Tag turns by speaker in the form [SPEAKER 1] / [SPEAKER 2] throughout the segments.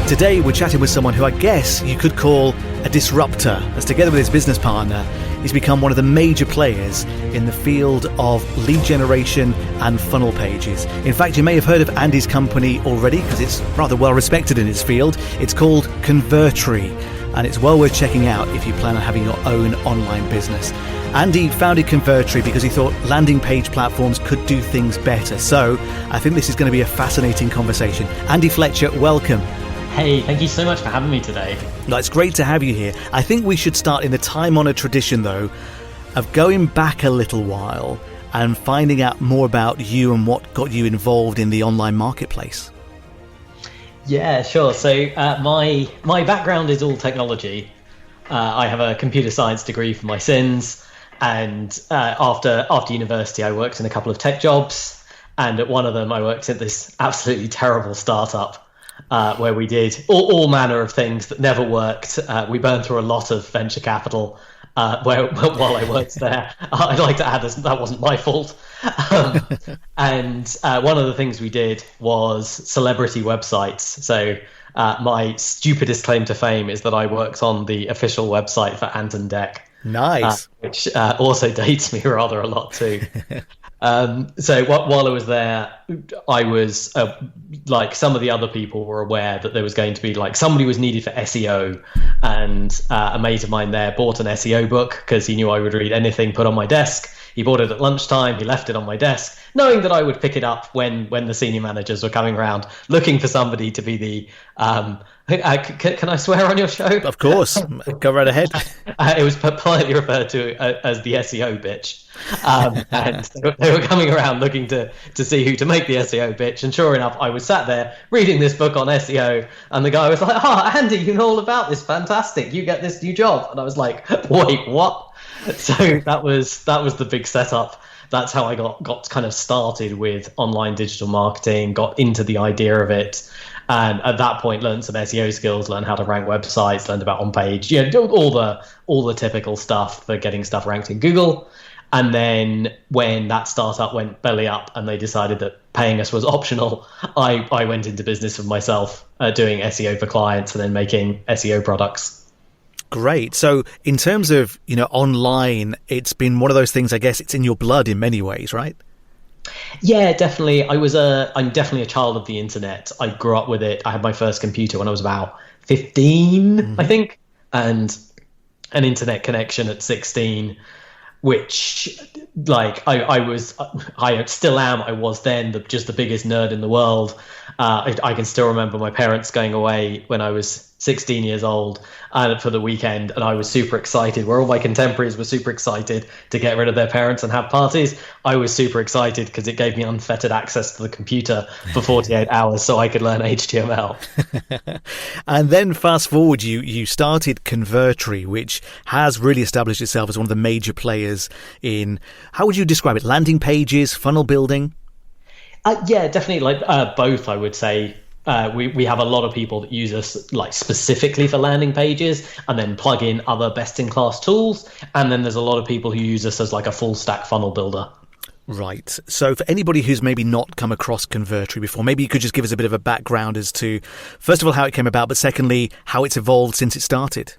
[SPEAKER 1] Today we're chatting with someone who I guess you could call a disruptor, as together with his business partner, he's become one of the major players in the field of lead generation and funnel pages. In fact, you may have heard of Andy's company already because it's rather well respected in its field. It's called Convertri, and it's well worth checking out if you plan on having your own online business. Andy founded Convertri because he thought landing page platforms could do things better. So I think this is going to be a fascinating conversation. Andy Fletcher, welcome.
[SPEAKER 2] Hey, thank you so much for having me today.
[SPEAKER 1] No, it's great to have you here. I think we should start in the time-honoured tradition, though, of going back a little while and finding out more about you and what got you involved in the online marketplace.
[SPEAKER 2] Yeah, sure. So my background is all technology. I have a computer science degree for my sins, and after university, I worked in a couple of tech jobs, and at one of them, I worked at this absolutely terrible startup. Where we did all manner of things that never worked. We burned through a lot of venture capital while I worked there. I'd like to add that wasn't my fault. And one of the things we did was celebrity websites. So my stupidest claim to fame is that I worked on the official website for Ant and Dec.
[SPEAKER 1] Nice.
[SPEAKER 2] Which also dates me rather a lot too. So while I was there, I was like some of the other people were aware that there was going to be like somebody was needed for SEO, and a mate of mine there bought an SEO book because he knew I would read anything put on my desk. He bought it at lunchtime. He left it on my desk, knowing that I would pick it up when the senior managers were coming around looking for somebody to be the. Can I swear on your show?
[SPEAKER 1] Of course, go right ahead.
[SPEAKER 2] It was politely referred to as the SEO bitch, and they were coming around looking to see who to make the SEO bitch. And sure enough, I was sat there reading this book on SEO, and the guy was like, "Oh, Andy, you know all about this. Fantastic! You get this new job." And I was like, "Wait, what?" So that was the big setup. That's how I got kind of started with online digital marketing, got into the idea of it. And at that point, learned some SEO skills, learned how to rank websites, learned about on-page, all the typical stuff for getting stuff ranked in Google. And then when that startup went belly up and they decided that paying us was optional, I went into business for myself, doing SEO for clients and then making SEO products.
[SPEAKER 1] Great. So in terms of, online, it's been one of those things, I guess it's in your blood in many ways, right?
[SPEAKER 2] Yeah, definitely. I'm definitely a child of the internet. I grew up with it. I had my first computer when I was about 15, I think, and an internet connection at 16, which I still am. I was then just the biggest nerd in the world. I can still remember my parents going away when I was 16 years old for the weekend, and I was super excited, where all my contemporaries were super excited to get rid of their parents and have parties. I was super excited because it gave me unfettered access to the computer for 48 hours so I could learn HTML.
[SPEAKER 1] And then fast forward, you started Convertri, which has really established itself as one of the major players in, how would you describe it, landing pages, funnel building?
[SPEAKER 2] Yeah, definitely both, I would say. We have a lot of people that use us like specifically for landing pages and then plug in other best-in-class tools. And then there's a lot of people who use us as like a full-stack funnel builder.
[SPEAKER 1] Right. So for anybody who's maybe not come across Convertri before, maybe you could just give us a bit of a background as to, first of all, how it came about, but secondly, how it's evolved since it started.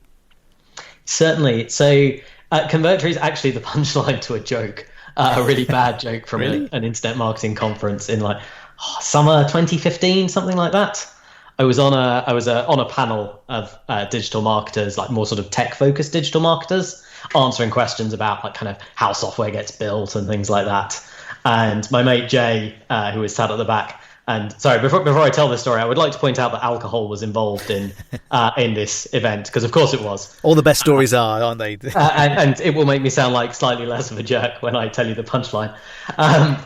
[SPEAKER 2] Certainly. So Convertri is actually the punchline to a joke, a really bad joke from an internet marketing conference in summer 2015, something like that. I was on a panel of digital marketers, like more sort of tech focused digital marketers, answering questions about like kind of how software gets built and things like that. And my mate Jay, who was sat at the back, and sorry, before I tell this story, I would like to point out that alcohol was involved in this event, because of course it was.
[SPEAKER 1] All the best stories are, aren't they?
[SPEAKER 2] And it will make me sound like slightly less of a jerk when I tell you the punchline.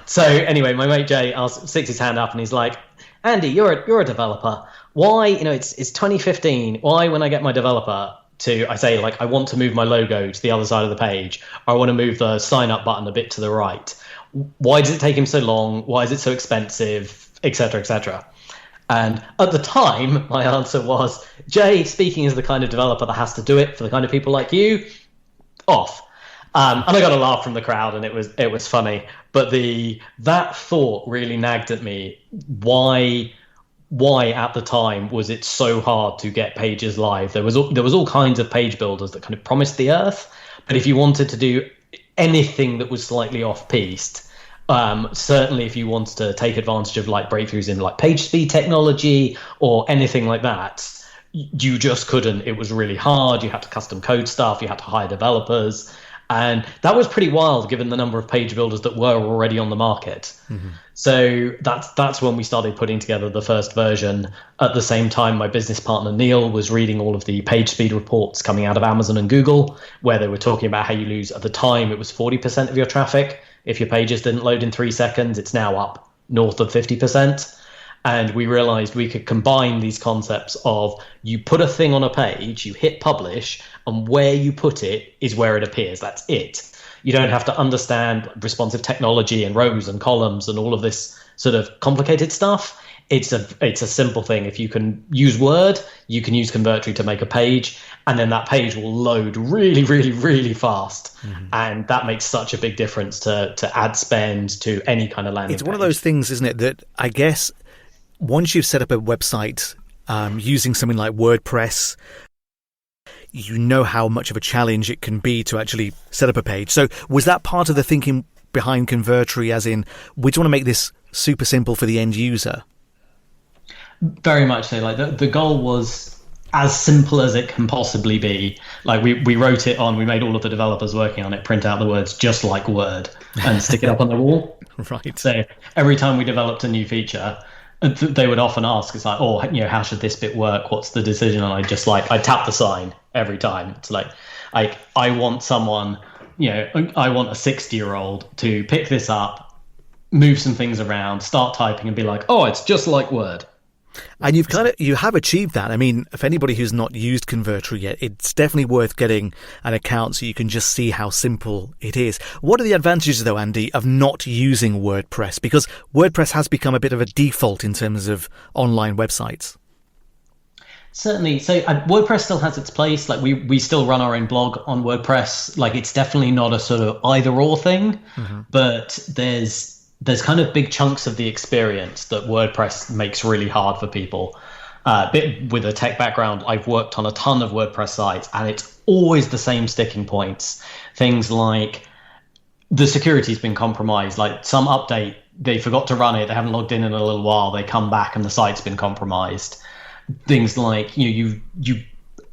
[SPEAKER 2] So anyway, my mate Jay sticks his hand up and he's like, "Andy, you're a developer. Why, it's 2015. Why, when I get my developer I say like I want to move my logo to the other side of the page, or I want to move the sign up button a bit to the right. Why does it take him so long? Why is it so expensive? Etc. etc." And at the time, my answer was, "Jay, speaking as the kind of developer that has to do it for the kind of people like you, off." And I got a laugh from the crowd, and it was funny. But that thought really nagged at me. Why why at the time was it so hard to get pages live. There was all kinds of page builders that kind of promised the earth, but if you wanted to do anything that was slightly off piste, certainly if you wanted to take advantage of like breakthroughs in like page speed technology or anything like that, you just couldn't. It was really hard. You had to custom code stuff. You had to hire developers. And that was pretty wild given the number of page builders that were already on the market. Mm-hmm. So that's when we started putting together the first version. At the same time, my business partner, Neil, was reading all of the page speed reports coming out of Amazon and Google, where they were talking about how you lose, at the time, it was 40% of your traffic. If your pages didn't load in 3 seconds, it's now up north of 50%. And we realized we could combine these concepts of you put a thing on a page, you hit publish, and where you put it is where it appears. That's it. You don't have to understand responsive technology and rows and columns and all of this sort of complicated stuff. It's a simple thing. If you can use Word, you can use Convertri to make a page, and then that page will load really, really, really fast. Mm-hmm. And that makes such a big difference to ad spend, to any kind of landing page.
[SPEAKER 1] It's one of those things, isn't it, that I guess once you've set up a website using something like WordPress, you know how much of a challenge it can be to actually set up a page. So was that part of the thinking behind Convertri, as in, we just want to make this super simple for the end user?
[SPEAKER 2] Very much so. Like the goal was as simple as it can possibly be. Like we wrote it on, we made all of the developers working on it print out the words just like Word and stick it up on the wall.
[SPEAKER 1] Right.
[SPEAKER 2] So every time we developed a new feature, they would often ask, it's like, oh, how should this bit work? What's the decision? And I tap the sign every time. It's like I want someone, I want a 60-year-old to pick this up, move some things around, start typing and be like, oh, it's just like Word.
[SPEAKER 1] And you have achieved that. I mean, if anybody who's not used Convertri yet, it's definitely worth getting an account so you can just see how simple it is. What are the advantages, though, Andy, of not using WordPress? Because WordPress has become a bit of a default in terms of online websites.
[SPEAKER 2] Certainly. So WordPress still has its place. Like we still run our own blog on WordPress. Like it's definitely not a sort of either or thing, mm-hmm. but there's kind of big chunks of the experience that WordPress makes really hard for people. With a tech background, I've worked on a ton of WordPress sites, and it's always the same sticking points. Things like the security's been compromised, like some update, they forgot to run it, they haven't logged in a little while, they come back and the site's been compromised. Things like you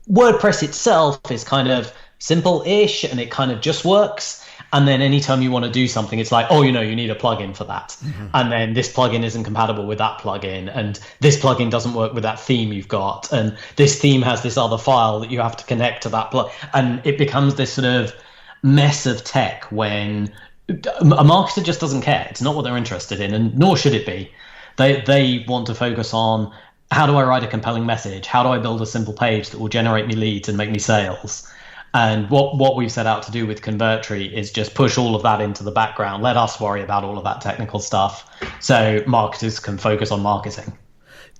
[SPEAKER 2] WordPress itself is kind of simple-ish and it kind of just works. And then anytime you want to do something, it's like, oh, you need a plugin for that. Mm-hmm. And then this plugin isn't compatible with that plugin. And this plugin doesn't work with that theme you've got. And this theme has this other file that you have to connect to that plugin. And it becomes this sort of mess of tech when a marketer just doesn't care. It's not what they're interested in, and nor should it be. They want to focus on, how do I write a compelling message? How do I build a simple page that will generate me leads and make me sales? And what we've set out to do with Convertri is just push all of that into the background. Let us worry about all of that technical stuff so marketers can focus on marketing.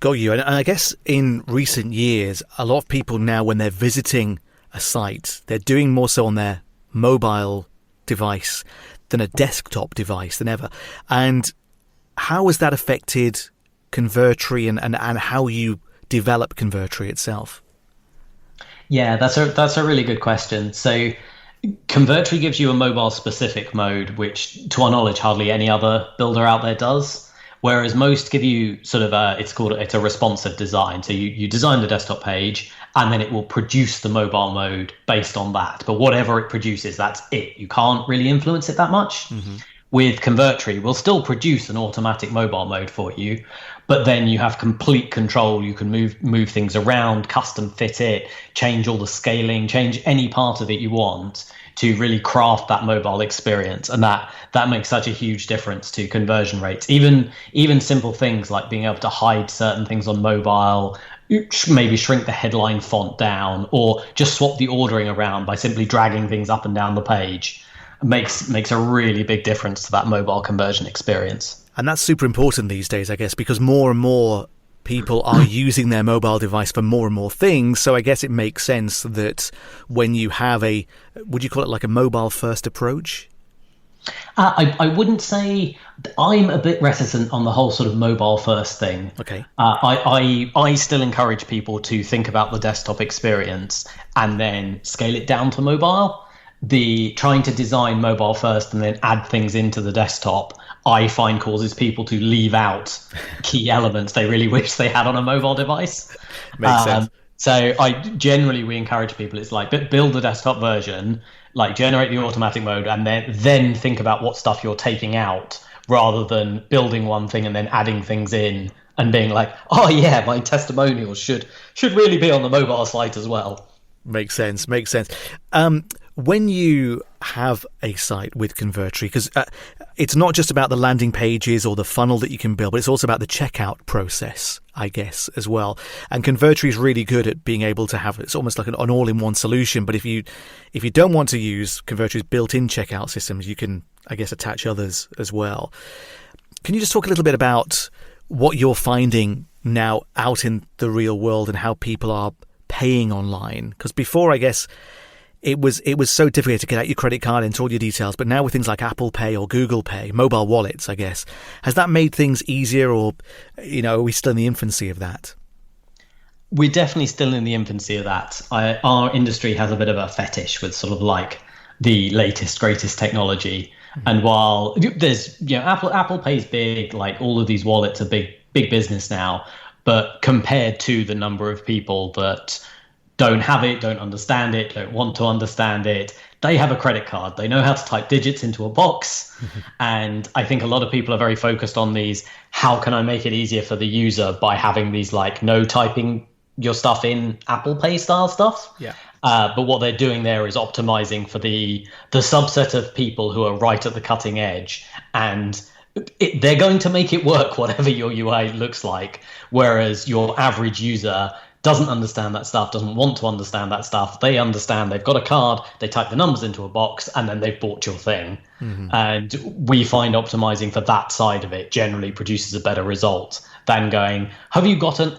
[SPEAKER 1] Got you. And I guess in recent years, a lot of people now, when they're visiting a site, they're doing more so on their mobile device than a desktop device than ever. And how has that affected Convertri and how you develop Convertri itself?
[SPEAKER 2] Yeah, that's a really good question. So Convertri gives you a mobile specific mode, which to our knowledge, hardly any other builder out there does. Whereas most give you sort of it's a responsive design. So you design the desktop page and then it will produce the mobile mode based on that. But whatever it produces, that's it. You can't really influence it that much. Mm-hmm. With Convertri, we'll still produce an automatic mobile mode for you, but then you have complete control. You can move things around, custom fit it, change all the scaling, change any part of it you want to really craft that mobile experience. And that makes such a huge difference to conversion rates. Even simple things like being able to hide certain things on mobile, maybe shrink the headline font down, or just swap the ordering around by simply dragging things up and down the page makes a really big difference to that mobile conversion experience.
[SPEAKER 1] And that's super important these days, I guess, because more and more people are using their mobile device for more and more things. So I guess it makes sense that when you have would you call it like a mobile first approach?
[SPEAKER 2] I wouldn't say. I'm a bit reticent on the whole sort of mobile first thing.
[SPEAKER 1] Okay.
[SPEAKER 2] I still encourage people to think about the desktop experience and then scale it down to mobile. The trying to design mobile first and then add things into the desktop, I find causes people to leave out key elements they really wish they had on a mobile device.
[SPEAKER 1] Makes sense.
[SPEAKER 2] So we encourage people. It's like build the desktop version, like generate the automatic mode, and then think about what stuff you're taking out, rather than building one thing and then adding things in and being like, oh yeah, my testimonials should really be on the mobile site as well.
[SPEAKER 1] Makes sense. When you have a site with Convertri, because it's not just about the landing pages or the funnel that you can build, but it's also about the checkout process, I guess, as well. And Convertri is really good at being able to have, it's almost like an all-in-one solution. But if you don't want to use Convertri's built-in checkout systems, you can, I guess, attach others as well. Can you just talk a little bit about what you're finding now out in the real world and how people are paying online? Because before, I guess, it was so difficult to get out your credit card, enter all your details. But now with things like Apple Pay or Google Pay, mobile wallets, I guess, has that made things easier, or, are we still in the infancy of that?
[SPEAKER 2] We're definitely still in the infancy of that. Our industry has a bit of a fetish with sort of like the latest, greatest technology. Mm-hmm. And while there's, Apple Pay's big, like all of these wallets are big business now. But compared to the number of people that don't have it, don't understand it, don't want to understand it, they have a credit card. They know how to type digits into a box. Mm-hmm. And I think a lot of people are very focused on these, how can I make it easier for the user by having these like no typing your stuff in Apple Pay style stuff.
[SPEAKER 1] Yeah.
[SPEAKER 2] But what they're doing there is optimizing for the subset of people who are right at the cutting edge, and they're going to make it work, whatever your UI looks like. Whereas your average user doesn't understand that stuff, doesn't want to understand that stuff. They understand they've got a card, they type the numbers into a box, and then they've bought your thing. Mm-hmm. And we find optimizing for that side of it generally produces a better result than going, have you got an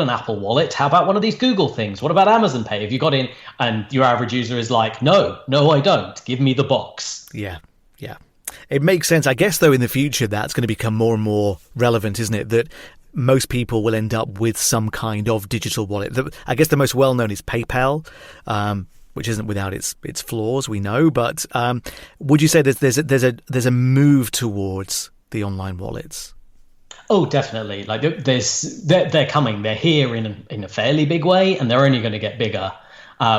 [SPEAKER 2] Apple wallet? How about one of these Google things? What about Amazon Pay? Have you got in? And your average user is like, no, I don't. Give me the box.
[SPEAKER 1] Yeah. It makes sense. I guess, though, in the future, that's going to become more and more relevant, isn't it? That most people will end up with some kind of digital wallet. I guess the most well-known is PayPal, which isn't without its flaws, we know. But would you say there's a move towards the online wallets?
[SPEAKER 2] Oh, definitely. Like they're coming. They're here in a fairly big way, and they're only going to get bigger.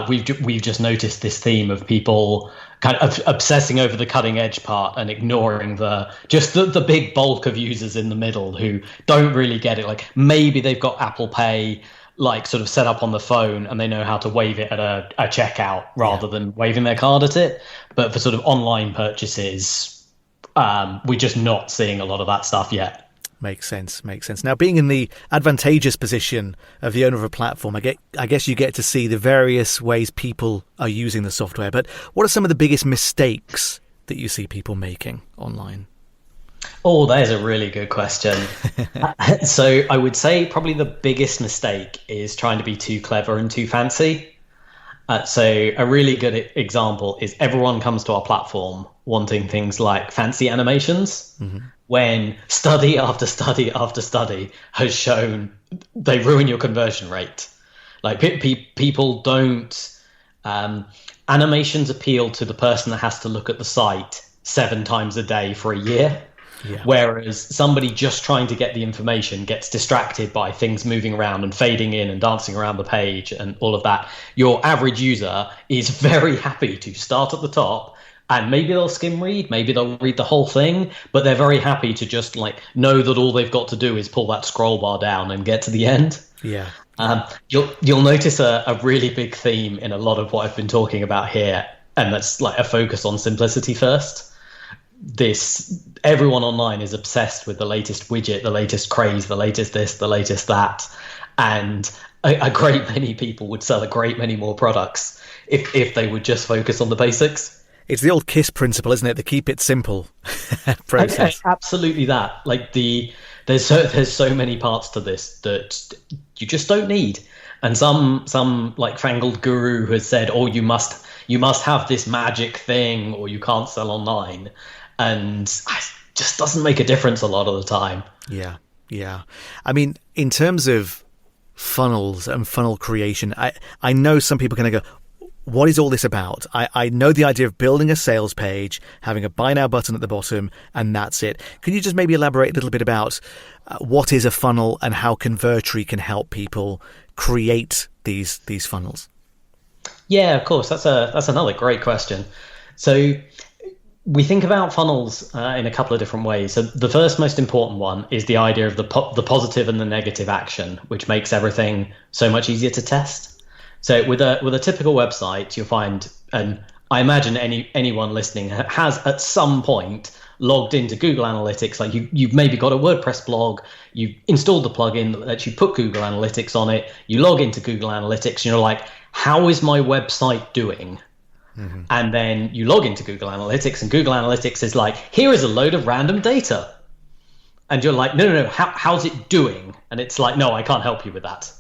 [SPEAKER 2] We've just noticed this theme of people kind of obsessing over the cutting edge part and ignoring the big bulk of users in the middle who don't really get it. Like maybe they've got Apple Pay like sort of set up on the phone and they know how to wave it at a checkout rather than waving their card at it. But for sort of online purchases, we're just not seeing a lot of that stuff yet.
[SPEAKER 1] Makes sense. Now, being in the advantageous position of the owner of a platform, I guess you get to see the various ways people are using the software. But what are some of the biggest mistakes that you see people making online?
[SPEAKER 2] Oh, there's a really good question. So I would say probably the biggest mistake is trying to be too clever and too fancy. So a really good example is everyone comes to our platform wanting things like fancy animations. Mm-hmm. When study after study after study has shown they ruin your conversion rate. Like people don't, animations appeal to the person that has to look at the site 7 times a day for a year. Yeah. Whereas somebody just trying to get the information gets distracted by things moving around and fading in and dancing around the page and all of that. Your average user is very happy to start at the top, and maybe they'll skim read, maybe they'll read the whole thing, but they're very happy to just like know that all they've got to do is pull that scroll bar down and get to the end. Yeah. You'll notice a really big theme in a lot of what I've been talking about here, and that's like a focus on simplicity first. Everyone online is obsessed with the latest widget, the latest craze, the latest this, the latest that, and a great many people would sell a great many more products if they would just focus on the basics.
[SPEAKER 1] It's the old KISS principle, isn't it? The keep it simple process.
[SPEAKER 2] Absolutely that. Like there's so many parts to this that you just don't need. And some like fangled guru has said, oh, you must you must have this magic thing or you can't sell online. And it just doesn't make a difference a lot of the time.
[SPEAKER 1] Yeah. I mean, in terms of funnels and funnel creation, I know some people kind of go, what is all this about? I know the idea of building a sales page, having a buy now button at the bottom, and that's it. Can you just maybe elaborate a little bit about what is a funnel and how Convertri can help people create these funnels?
[SPEAKER 2] Yeah, of course. That's another great question. So we think about funnels in a couple of different ways. So the first most important one is the idea of the positive and the negative action, which makes everything so much easier to test. So with a typical website, you'll find, and I imagine anyone listening has at some point logged into Google Analytics. Like you've maybe got a WordPress blog, you've installed the plugin that lets you put Google Analytics on it. You log into Google Analytics, and you're like, how is my website doing? Mm-hmm. And then you log into Google Analytics, and Google Analytics is like, here is a load of random data. And you're like, no, how's it doing? And it's like, no, I can't help you with that.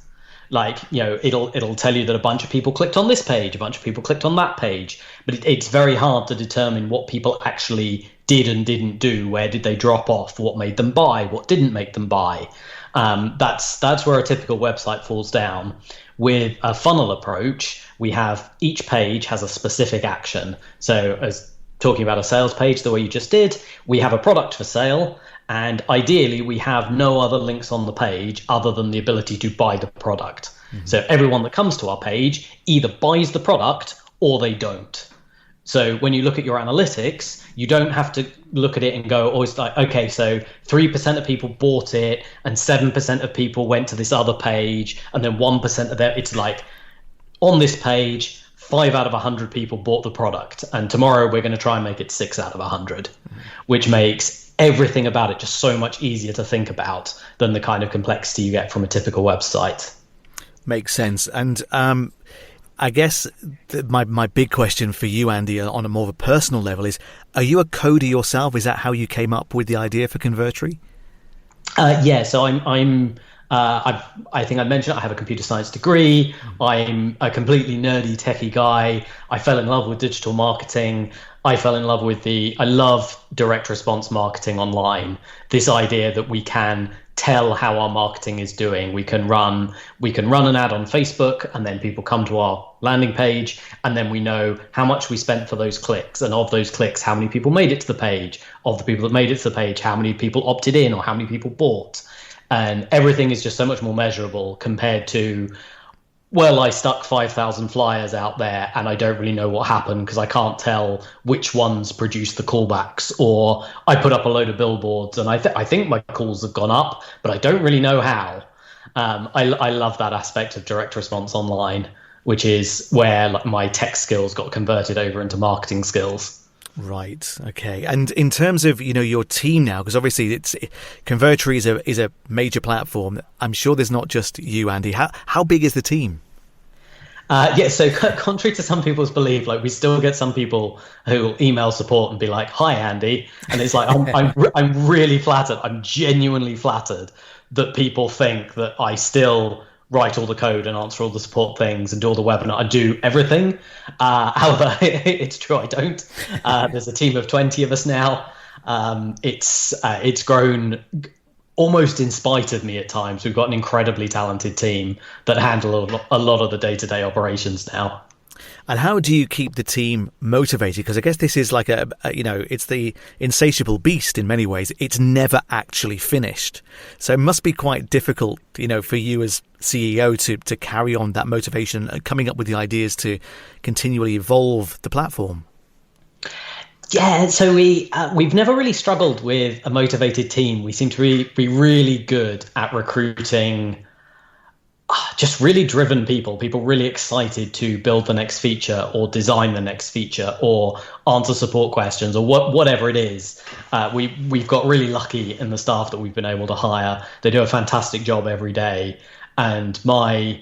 [SPEAKER 2] Like, it'll tell you that a bunch of people clicked on this page, a bunch of people clicked on that page, but it's very hard to determine what people actually did and didn't do. Where did they drop off? What made them buy? What didn't make them buy? That's where a typical website falls down. With a funnel approach, we have each page has a specific action. So as talking about a sales page, the way you just did, we have a product for sale. And ideally, we have no other links on the page other than the ability to buy the product. Mm-hmm. So everyone that comes to our page either buys the product or they don't. So when you look at your analytics, you don't have to look at it and go, oh, it's like, okay, so 3% of people bought it and 7% of people went to this other page. And then 1% of them, it's like on this page, 5 out of 100 people bought the product. And tomorrow we're going to try and make it 6 out of 100, which makes everything about it just so much easier to think about than the kind of complexity you get from a typical website.
[SPEAKER 1] Makes sense. And I guess my big question for you, Andy, on a more of a personal level is, are you a coder yourself? Is that how you came up with the idea for Convertri?
[SPEAKER 2] Yeah, so I think I mentioned I have a computer science degree. I'm a completely nerdy techie guy. I fell in love with digital marketing. I fell in love with I love direct response marketing online. This idea that we can tell how our marketing is doing. We can run an ad on Facebook, and then people come to our landing page, and then we know how much we spent for those clicks, and of those clicks, how many people made it to the page. Of the people that made it to the page, how many people opted in or how many people bought. And everything is just so much more measurable compared to, well, I stuck 5,000 flyers out there and I don't really know what happened because I can't tell which ones produced the callbacks, or I put up a load of billboards and I think my calls have gone up, but I don't really know how. I love that aspect of direct response online, which is where my tech skills got converted over into marketing skills.
[SPEAKER 1] Right. Okay. And in terms of, your team now, because obviously Convertri is a major platform. I'm sure there's not just you, Andy. How big is the team?
[SPEAKER 2] Yeah. So contrary to some people's belief, we still get some people who will email support and be like, "Hi, Andy," and it's like I'm really flattered. I'm genuinely flattered that people think that I still write all the code and answer all the support things and do all the webinar. I do everything. However, it's true, I don't. There's a team of 20 of us now. It's grown almost in spite of me at times. We've got an incredibly talented team that handle a lot of the day-to-day operations now.
[SPEAKER 1] And how do you keep the team motivated? Because I guess this is like it's the insatiable beast in many ways. It's never actually finished. So it must be quite difficult, for you as CEO to carry on that motivation and coming up with the ideas to continually evolve the platform.
[SPEAKER 2] Yeah, so we've never really struggled with a motivated team. We seem to be really good at recruiting just really driven people really excited to build the next feature or design the next feature or answer support questions or whatever it is. We've got really lucky in the staff that we've been able to hire. They do a fantastic job every day. And my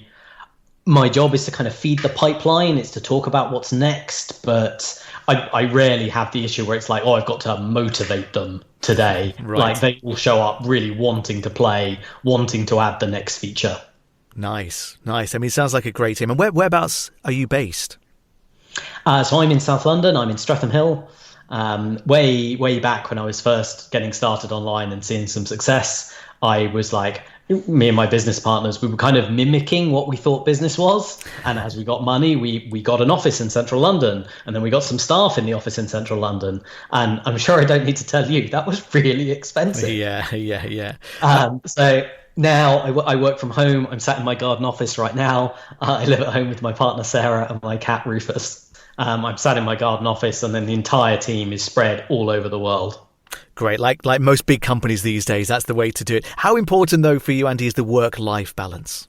[SPEAKER 2] job is to kind of feed the pipeline. It's to talk about what's next. But I rarely have the issue where it's like, I've got to motivate them today. Right. They will show up really wanting to play, wanting to add the next feature.
[SPEAKER 1] Nice. I mean, it sounds like a great team. And whereabouts are you based?
[SPEAKER 2] So I'm in South London. I'm in Streatham Hill. Way back when I was first getting started online and seeing some success, I was like, me and my business partners, we were kind of mimicking what we thought business was. And as we got money, we got an office in central London, and then we got some staff in the office in central London. And I'm sure I don't need to tell you, that was really expensive.
[SPEAKER 1] Yeah.
[SPEAKER 2] So now I work from home. I'm sat in my garden office right now. I live at home with my partner, Sarah, and my cat, Rufus. I'm sat in my garden office, and then the entire team is spread all over the world.
[SPEAKER 1] Great. Like most big companies these days, that's the way to do it. How important, though, for you, Andy, is the work-life balance?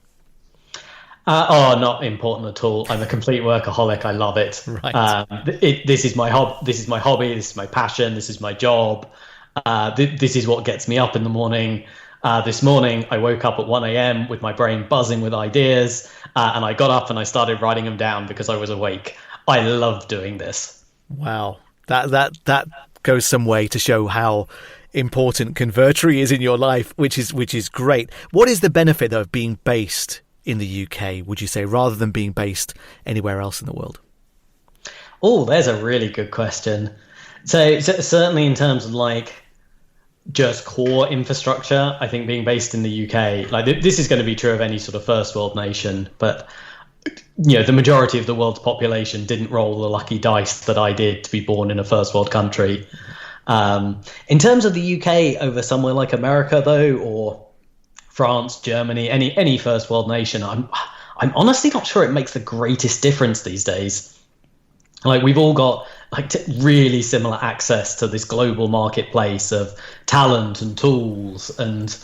[SPEAKER 2] Not important at all. I'm a complete workaholic. I love it.
[SPEAKER 1] Right.
[SPEAKER 2] This is my hobby. This is my passion. This is my job. This is what gets me up in the morning. This morning, I woke up at 1 a.m. with my brain buzzing with ideas, and I got up and I started writing them down because I was awake. I love doing this.
[SPEAKER 1] Wow. That goes some way to show how important Convertri is in your life, which is great. What is the benefit, though, of being based in the UK, would you say, rather than being based anywhere else in the world?
[SPEAKER 2] Oh, there's a really good question. So certainly in terms of like just core infrastructure, I think being based in the UK, like this is going to be true of any sort of first world nation, but the majority of the world's population didn't roll the lucky dice that I did to be born in a first world country. In terms of the UK over somewhere like America, though, or France, Germany, any first world nation, I'm honestly not sure it makes the greatest difference these days. Like we've all got really similar access to this global marketplace of talent and tools, and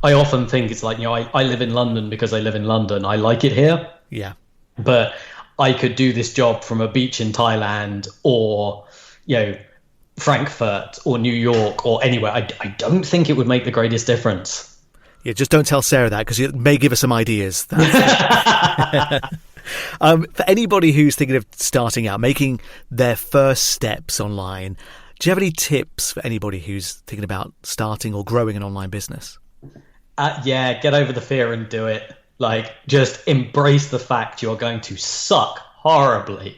[SPEAKER 2] I often think it's like, I live in London because I live in London. I like it here.
[SPEAKER 1] Yeah.
[SPEAKER 2] But I could do this job from a beach in Thailand or, Frankfurt or New York or anywhere. I don't think it would make the greatest difference.
[SPEAKER 1] Yeah, just don't tell Sarah that, because it may give us some ideas. For anybody who's thinking of starting out, making their first steps online, do you have any tips for anybody who's thinking about starting or growing an online business?
[SPEAKER 2] Get over the fear and do it. Just embrace the fact you're going to suck horribly,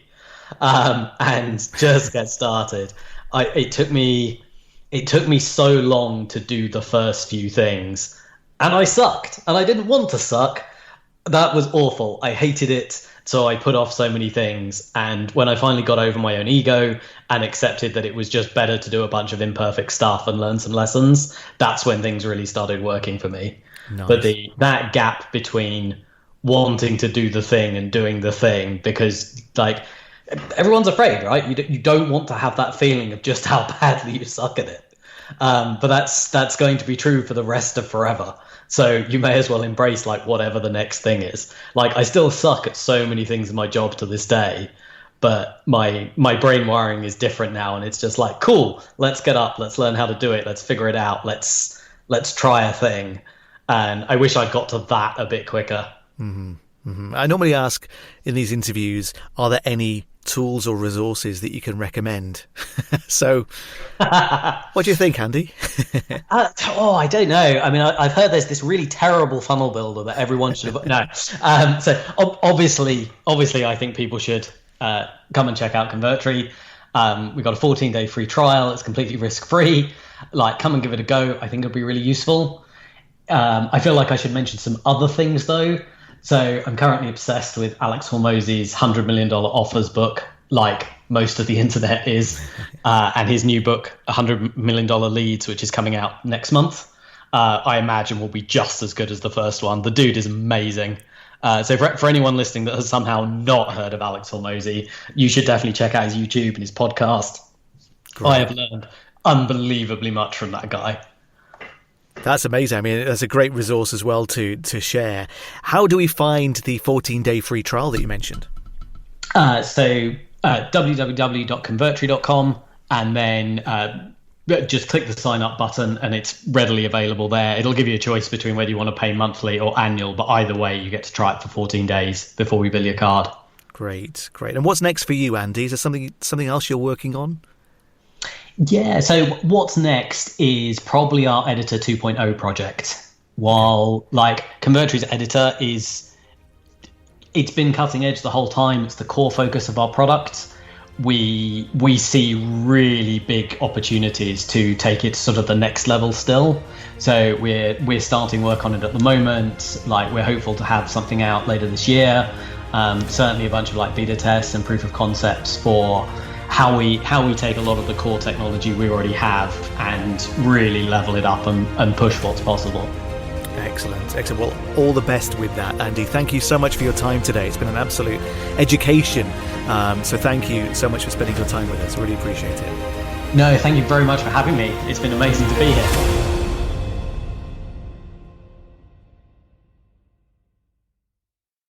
[SPEAKER 2] and just get started. It took me so long to do the first few things, and I sucked, and I didn't want to suck. That was awful. I hated it. So I put off so many things. And when I finally got over my own ego and accepted that it was just better to do a bunch of imperfect stuff and learn some lessons, that's when things really started working for me. Nice. But that gap between wanting to do the thing and doing the thing, because everyone's afraid, right? You don't want to have that feeling of just how badly you suck at it. But that's going to be true for the rest of forever. So you may as well embrace whatever the next thing is. I still suck at so many things in my job to this day, but my brain wiring is different now, and it's just cool, let's get up, let's learn how to do it, let's figure it out, let's try a thing. And I wish I'd got to that a bit quicker.
[SPEAKER 1] Mm-hmm. Mm-hmm. I normally ask in these interviews, are there any tools or resources that you can recommend? So what do you think, Andy?
[SPEAKER 2] I don't know. I mean, I've heard there's this really terrible funnel builder that everyone should have. No. So obviously, I think people should come and check out Convertri. We've got a 14-day free trial. It's completely risk-free. Come and give it a go. I think it'll be really useful. I feel like I should mention some other things, though. So I'm currently obsessed with Alex Hormozi's $100 Million Offers book, like most of the internet is, and his new book, $100 Million Leads, which is coming out next month. I imagine will be just as good as the first one. The dude is amazing. So for anyone listening that has somehow not heard of Alex Hormozi, you should definitely check out his YouTube and his podcast. Great. I have learned unbelievably much from that guy.
[SPEAKER 1] That's amazing. I mean, that's a great resource as well to share. How do we find the 14-day free trial that you mentioned?
[SPEAKER 2] www.convertri.com, and then just click the sign up button, and it's readily available there. It'll give you a choice between whether you want to pay monthly or annual, but either way, you get to try it for 14 days before we bill your card.
[SPEAKER 1] Great. And what's next for you, Andy? Is there something else you're working on?
[SPEAKER 2] Yeah, so what's next is probably our Editor 2.0 project. While Convertri's editor is it's been cutting edge the whole time. It's the core focus of our product. We see really big opportunities to take it to sort of the next level still. So we're starting work on it at the moment. Like, we're hopeful to have something out later this year. Certainly a bunch of like beta tests and proof of concepts for how we take a lot of the core technology we already have and really level it up and push what's possible.
[SPEAKER 1] Excellent. Well, all the best with that, Andy. Thank you so much for your time today. It's been an absolute education. So thank you so much for spending your time with us. Really appreciate it.
[SPEAKER 2] No, thank you very much for having me. It's been amazing to be here.